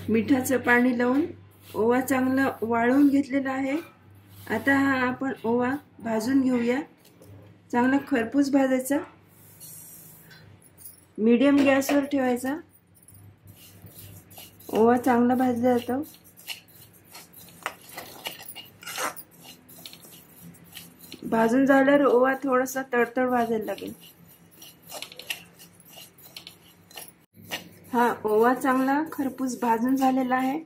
मिठाचं पाणी लावून ओवा चांगला वाळवून घेतलेला आहे। आता हा आपण ओवा भाजून घेऊया। चांगला खरपूस भाजायचा, मीडियम गॅसवर ठेवायचा। ओवा चांगला भाजला जातो। भाजून झाल्यावर ओवा थोडासा तडतड भाजायला लागेल। हा ओवा चांगला खरपूस भाजून झालेला आहे।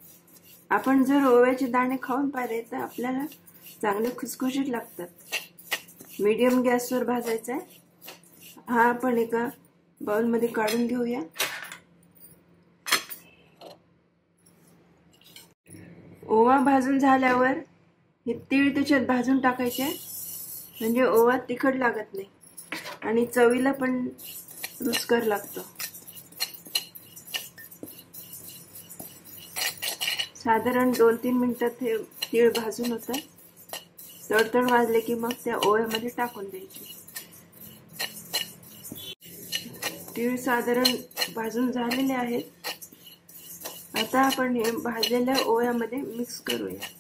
आपण जर ओव्याचे दाणे खाऊन पाहिले तर आपल्याला चांगले खुसखुशीत लागतात। मीडियम गॅसवर भाजायचा आहे। हा आपण एका बाउल मध्ये काढून घेऊया। ओवा भाजून झाल्यावर हे तीळ त्याच्यात भाजून टाकायचे, म्हणजे ओवा तिखट लागत नाही आणि चवीला पण रुचकर लागतो। साधारण 2-3 मिनिटात हे तीळ भाजून होतं। तडतड भाजले की मग त्या ओव्यामध्ये टाकून द्यायचे। तीळ साधारण भाजून झालेले आहेत। आता आपण हे भाजलेल्या ओव्यामध्ये मिक्स करूया।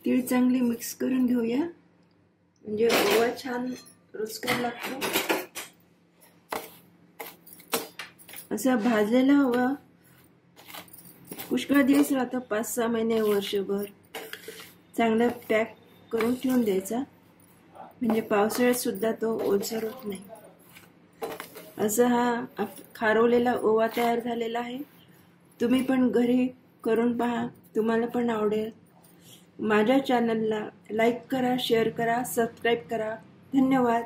तीळ चांगली मिक्स करून घेऊया, म्हणजे ओवा छान रुचकर लागतो। असा भाजलेला ओवा पुष्कळ दिवस राहतो, 5-6 महिने, वर्षभर। चांगला पॅक करून ठेवून द्यायचा, म्हणजे पावसाळ्यात सुद्धा तो ओलसर होत नाही। असा हा खारवलेला ओवा तयार झालेला आहे। तुम्ही पण घरी करून पहा, तुम्हाला पण आवडेल। माझ्या चॅनलला लाईक करा, शेअर करा, सबस्क्राईब करा। धन्यवाद।